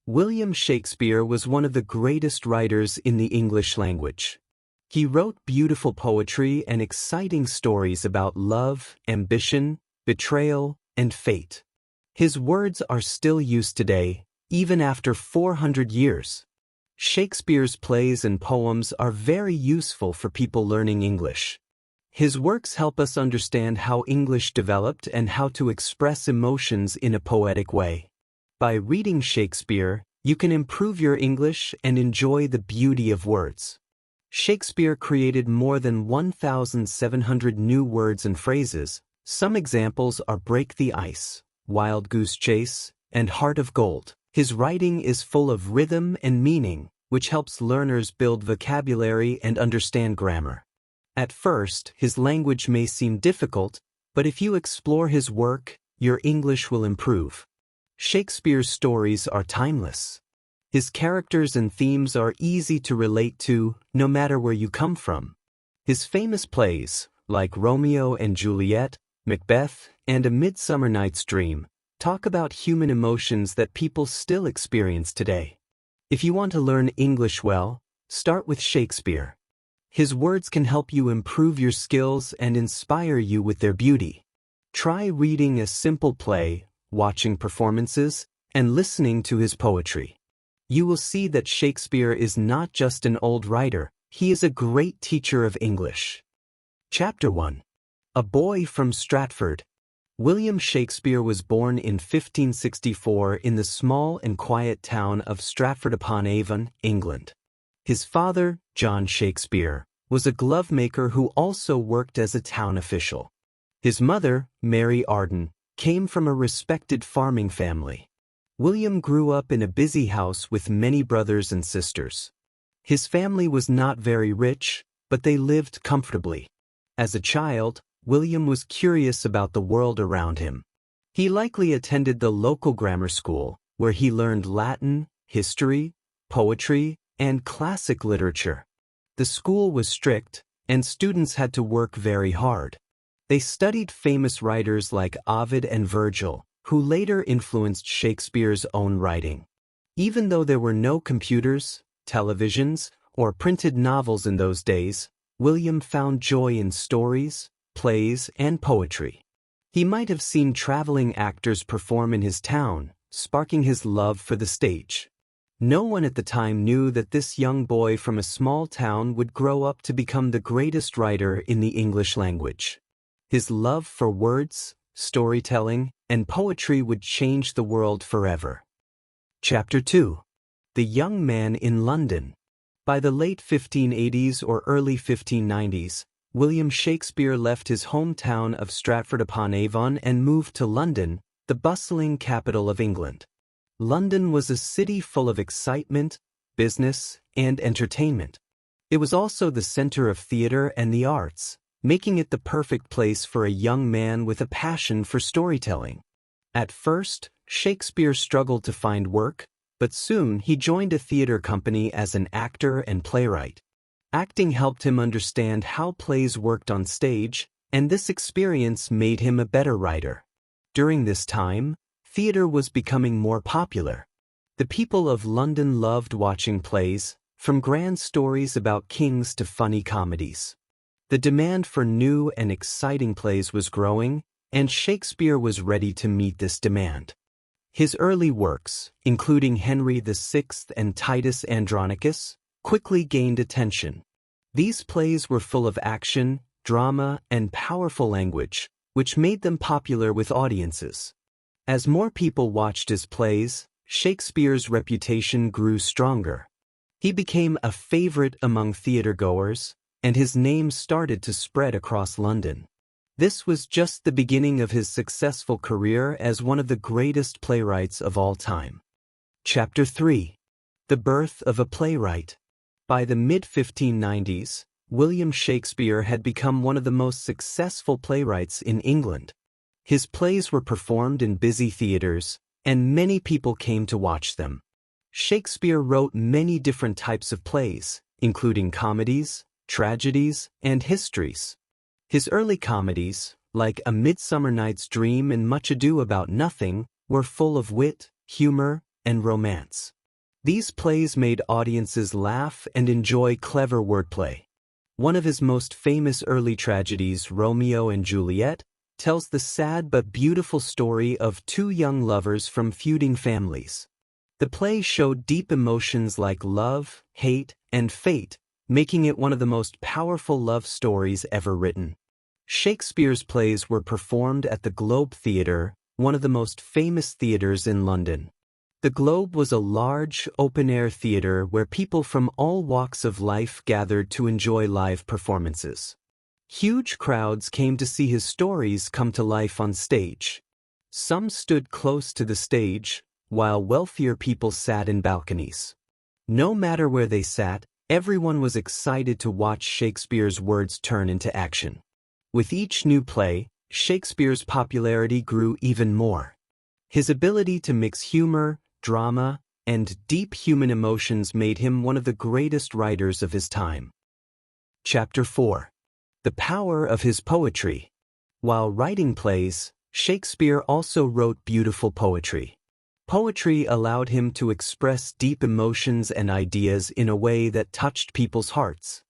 William Shakespeare was one of the greatest writers in the English language. He wrote beautiful poetry and exciting stories about love, ambition, betrayal, and fate. His words are still used today, even after 400 years. Shakespeare's plays and poems are very useful for people learning English. His works help us understand how English developed and how to express emotions in a poetic way. By reading Shakespeare, you can improve your English and enjoy the beauty of words. Shakespeare created more than 1,700 new words and phrases. Some examples are break the ice, wild goose chase, and heart of gold. His writing is full of rhythm and meaning, which helps learners build vocabulary and understand grammar. At first, his language may seem difficult, but if you explore his work, your English will improve. Shakespeare's stories are timeless. His characters and themes are easy to relate to, no matter where you come from. His famous plays, like Romeo and Juliet, Macbeth, and A Midsummer Night's Dream, talk about human emotions that people still experience today. If you want to learn English well, start with Shakespeare. His words can help you improve your skills and inspire you with their beauty. Try reading a simple play, watching performances, and listening to his poetry. You will see that Shakespeare is not just an old writer, he is a great teacher of English. Chapter 1. A Boy from Stratford. William Shakespeare was born in 1564 in the small and quiet town of Stratford-upon-Avon, England. His father, John Shakespeare, was a glovemaker who also worked as a town official. His mother, Mary Arden, came from a respected farming family. William grew up in a busy house with many brothers and sisters. His family was not very rich, but they lived comfortably. As a child, William was curious about the world around him. He likely attended the local grammar school, where he learned Latin, history, poetry, and classic literature. The school was strict, and students had to work very hard. They studied famous writers like Ovid and Virgil, who later influenced Shakespeare's own writing. Even though there were no computers, televisions, or printed novels in those days, William found joy in stories, plays, and poetry. He might have seen traveling actors perform in his town, sparking his love for the stage. No one at the time knew that this young boy from a small town would grow up to become the greatest writer in the English language. His love for words, storytelling, and poetry would change the world forever. Chapter 2. The Young Man in London. By the late 1580s or early 1590s, William Shakespeare left his hometown of Stratford-upon-Avon and moved to London, the bustling capital of England. London was a city full of excitement, business, and entertainment. It was also the center of theater and the arts, making it the perfect place for a young man with a passion for storytelling. At first, Shakespeare struggled to find work, but soon he joined a theater company as an actor and playwright. Acting helped him understand how plays worked on stage, and this experience made him a better writer. During this time, theater was becoming more popular. The people of London loved watching plays, from grand stories about kings to funny comedies. The demand for new and exciting plays was growing, and Shakespeare was ready to meet this demand. His early works, including Henry VI and Titus Andronicus, quickly gained attention. These plays were full of action, drama, and powerful language, which made them popular with audiences. As more people watched his plays, Shakespeare's reputation grew stronger. He became a favorite among theatergoers, and his name started to spread across London. This was just the beginning of his successful career as one of the greatest playwrights of all time. Chapter 3. The Birth of a Playwright. By the mid-1590s, William Shakespeare had become one of the most successful playwrights in England. His plays were performed in busy theaters, and many people came to watch them. Shakespeare wrote many different types of plays, including comedies, tragedies, and histories. His early comedies, like A Midsummer Night's Dream and Much Ado About Nothing, were full of wit, humor, and romance. These plays made audiences laugh and enjoy clever wordplay. One of his most famous early tragedies, Romeo and Juliet, tells the sad but beautiful story of two young lovers from feuding families. The play showed deep emotions like love, hate, and fate, making it one of the most powerful love stories ever written. Shakespeare's plays were performed at the Globe Theatre, one of the most famous theatres in London. The Globe was a large, open-air theater where people from all walks of life gathered to enjoy live performances. Huge crowds came to see his stories come to life on stage. Some stood close to the stage, while wealthier people sat in balconies. No matter where they sat, everyone was excited to watch Shakespeare's words turn into action. With each new play, Shakespeare's popularity grew even more. His ability to mix humor, drama, and deep human emotions made him one of the greatest writers of his time. Chapter 4. The power of his poetry. While writing plays, Shakespeare also wrote beautiful poetry. Poetry allowed him to express deep emotions and ideas in a way that touched people's hearts.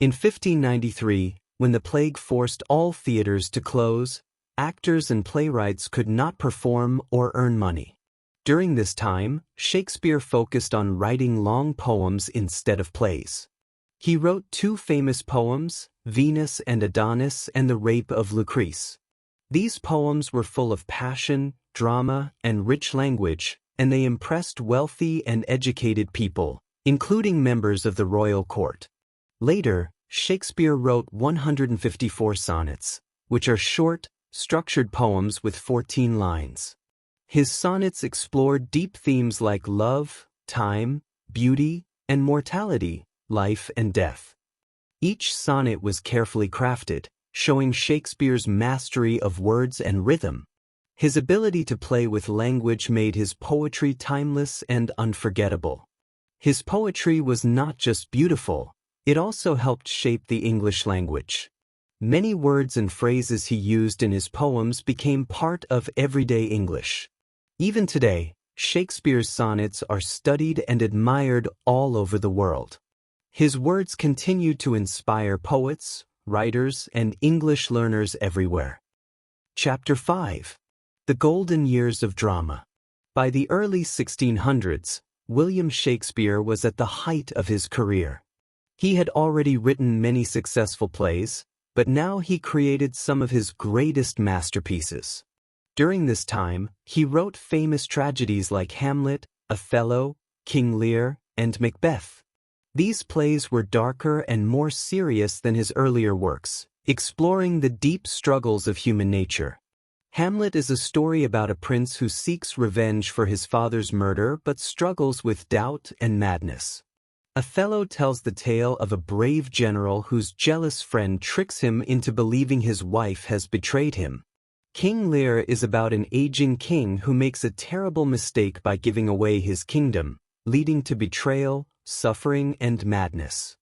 In 1593, when the plague forced all theaters to close, actors and playwrights could not perform or earn money. During this time, Shakespeare focused on writing long poems instead of plays. He wrote two famous poems, Venus and Adonis and The Rape of Lucrece. These poems were full of passion, drama, and rich language, and they impressed wealthy and educated people, including members of the royal court. Later, Shakespeare wrote 154 sonnets, which are short, structured poems with 14 lines. His sonnets explored deep themes like love, time, beauty, and mortality, life and death. Each sonnet was carefully crafted, showing Shakespeare's mastery of words and rhythm. His ability to play with language made his poetry timeless and unforgettable. His poetry was not just beautiful, it also helped shape the English language. Many words and phrases he used in his poems became part of everyday English. Even today, Shakespeare's sonnets are studied and admired all over the world. His words continue to inspire poets, writers, and English learners everywhere. Chapter 5. The Golden Years of Drama. By the early 1600s, William Shakespeare was at the height of his career. He had already written many successful plays, but now he created some of his greatest masterpieces. During this time, he wrote famous tragedies like Hamlet, Othello, King Lear, and Macbeth. These plays were darker and more serious than his earlier works, exploring the deep struggles of human nature. Hamlet is a story about a prince who seeks revenge for his father's murder but struggles with doubt and madness. Othello tells the tale of a brave general whose jealous friend tricks him into believing his wife has betrayed him. King Lear is about an aging king who makes a terrible mistake by giving away his kingdom, leading to betrayal, suffering, and madness.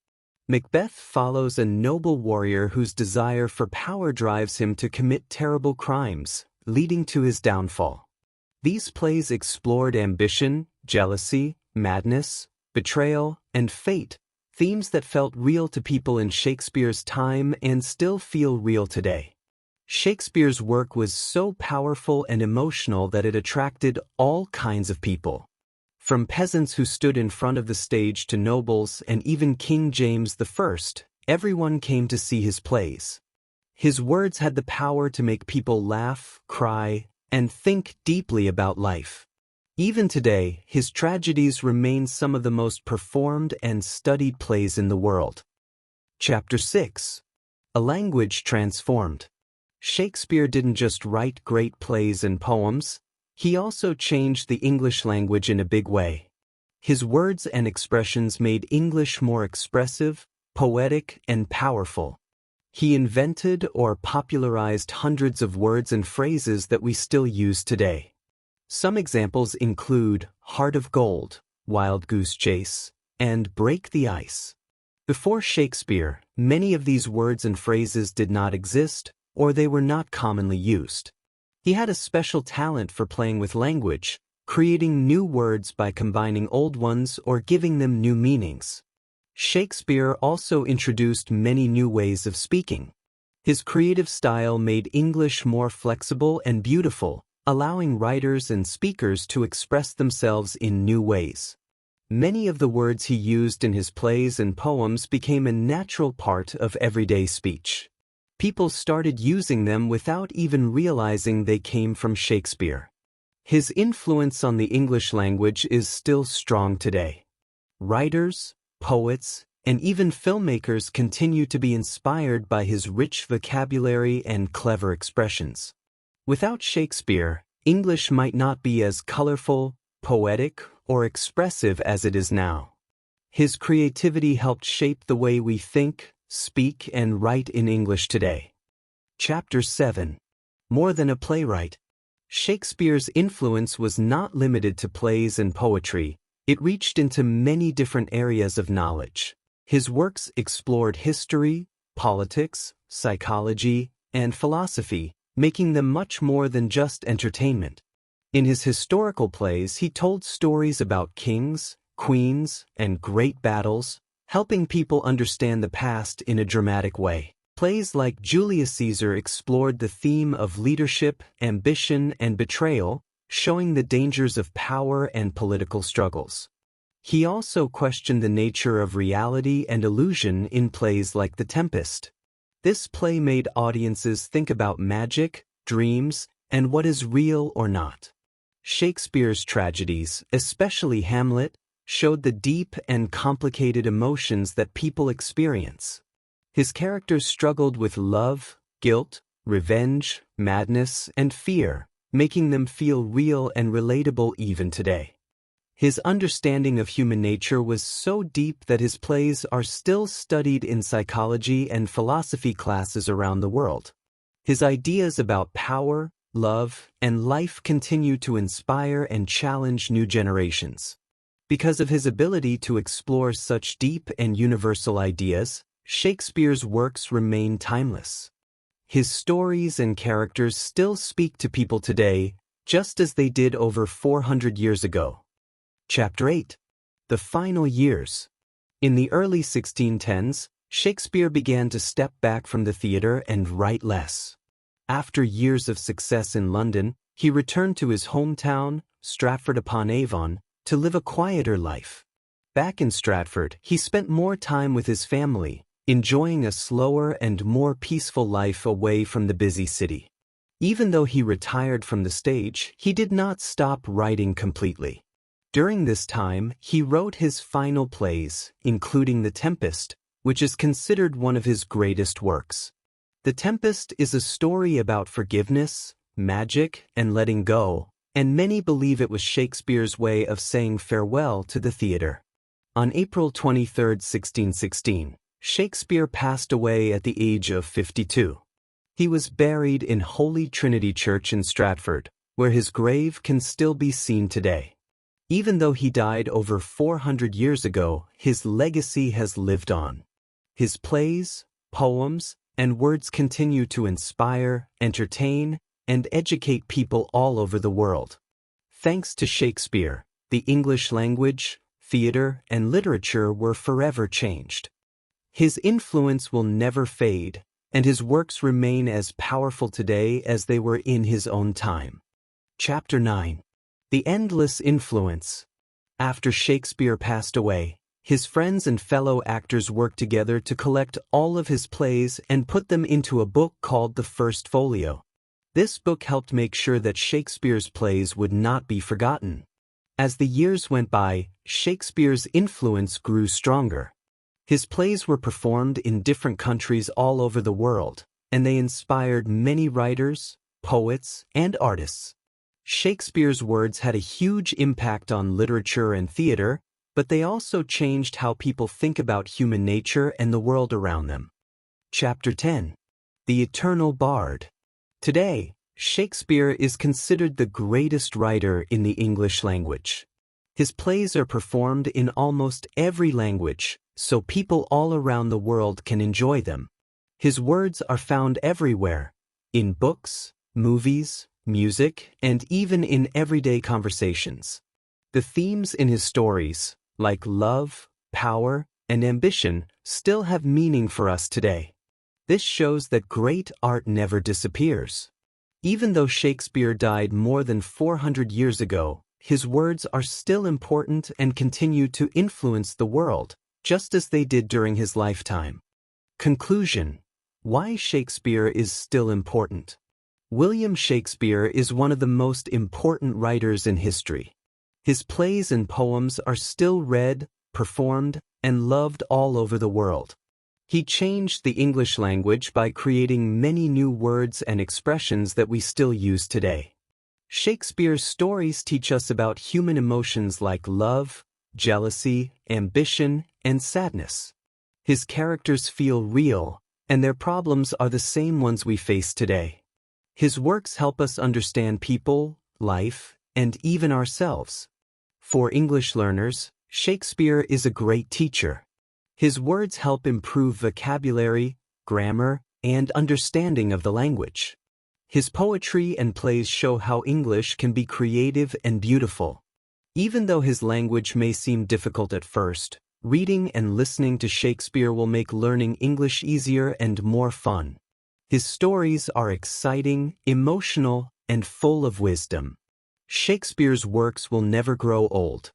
Macbeth follows a noble warrior whose desire for power drives him to commit terrible crimes, leading to his downfall. These plays explored ambition, jealousy, madness, betrayal, and fate, themes that felt real to people in Shakespeare's time and still feel real today. Shakespeare's work was so powerful and emotional that it attracted all kinds of people. From peasants who stood in front of the stage to nobles and even King James I, everyone came to see his plays. His words had the power to make people laugh, cry, and think deeply about life. Even today, his tragedies remain some of the most performed and studied plays in the world. Chapter 6. A Language Transformed. Shakespeare didn't just write great plays and poems, he also changed the English language in a big way. His words and expressions made English more expressive, poetic, and powerful. He invented or popularized hundreds of words and phrases that we still use today. Some examples include Heart of Gold, Wild Goose Chase, and Break the Ice. Before Shakespeare, many of these words and phrases did not exist, or they were not commonly used. He had a special talent for playing with language, creating new words by combining old ones or giving them new meanings. Shakespeare also introduced many new ways of speaking. His creative style made English more flexible and beautiful, allowing writers and speakers to express themselves in new ways. Many of the words he used in his plays and poems became a natural part of everyday speech. People started using them without even realizing they came from Shakespeare. His influence on the English language is still strong today. Writers, poets, and even filmmakers continue to be inspired by his rich vocabulary and clever expressions. Without Shakespeare, English might not be as colorful, poetic, or expressive as it is now. His creativity helped shape the way we think, speak, and write in English today. Chapter 7. More than a playwright. Shakespeare's influence was not limited to plays and poetry. It reached into many different areas of knowledge. His works explored history, politics, psychology, and philosophy, making them much more than just entertainment. In his historical plays, he told stories about kings, queens, and great battles, helping people understand the past in a dramatic way. Plays like Julius Caesar explored the theme of leadership, ambition, and betrayal, showing the dangers of power and political struggles. He also questioned the nature of reality and illusion in plays like The Tempest. This play made audiences think about magic, dreams, and what is real or not. Shakespeare's tragedies, especially Hamlet, showed the deep and complicated emotions that people experience. His characters struggled with love, guilt, revenge, madness, and fear, making them feel real and relatable even today. His understanding of human nature was so deep that his plays are still studied in psychology and philosophy classes around the world. His ideas about power, love, and life continue to inspire and challenge new generations. Because of his ability to explore such deep and universal ideas, Shakespeare's works remain timeless. His stories and characters still speak to people today, just as they did over 400 years ago. Chapter 8. The Final Years. In the early 1610s, Shakespeare began to step back from the theater and write less. After years of success in London, he returned to his hometown, Stratford-upon-Avon, to live a quieter life. Back in Stratford, he spent more time with his family, enjoying a slower and more peaceful life away from the busy city. Even though he retired from the stage, he did not stop writing completely. During this time, he wrote his final plays, including The Tempest, which is considered one of his greatest works. The Tempest is a story about forgiveness, magic, and letting go, and many believe it was Shakespeare's way of saying farewell to the theater. On April 23, 1616, Shakespeare passed away at the age of 52. He was buried in Holy Trinity Church in Stratford, where his grave can still be seen today. Even though he died over 400 years ago, his legacy has lived on. His plays, poems, and words continue to inspire, entertain, and educate people all over the world. Thanks to Shakespeare, the English language, theater, and literature were forever changed. His influence will never fade, and his works remain as powerful today as they were in his own time. Chapter 9. The Endless Influence. After Shakespeare passed away, his friends and fellow actors worked together to collect all of his plays and put them into a book called The First Folio. This book helped make sure that Shakespeare's plays would not be forgotten. As the years went by, Shakespeare's influence grew stronger. His plays were performed in different countries all over the world, and they inspired many writers, poets, and artists. Shakespeare's words had a huge impact on literature and theater, but they also changed how people think about human nature and the world around them. Chapter 10. The Eternal Bard. Today, Shakespeare is considered the greatest writer in the English language. His plays are performed in almost every language, so people all around the world can enjoy them. His words are found everywhere, in books, movies, music, and even in everyday conversations. The themes in his stories, like love, power, and ambition, still have meaning for us today. This shows that great art never disappears. Even though Shakespeare died more than 400 years ago, his words are still important and continue to influence the world, just as they did during his lifetime. Conclusion: why Shakespeare is still important. William Shakespeare is one of the most important writers in history. His plays and poems are still read, performed, and loved all over the world. He changed the English language by creating many new words and expressions that we still use today. Shakespeare's stories teach us about human emotions like love, jealousy, ambition, and sadness. His characters feel real, and their problems are the same ones we face today. His works help us understand people, life, and even ourselves. For English learners, Shakespeare is a great teacher. His words help improve vocabulary, grammar, and understanding of the language. His poetry and plays show how English can be creative and beautiful. Even though his language may seem difficult at first, reading and listening to Shakespeare will make learning English easier and more fun. His stories are exciting, emotional, and full of wisdom. Shakespeare's works will never grow old.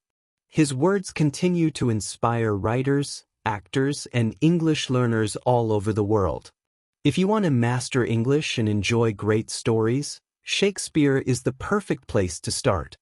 His words continue to inspire writers, actors, and English learners all over the world. If you want to master English and enjoy great stories, Shakespeare is the perfect place to start.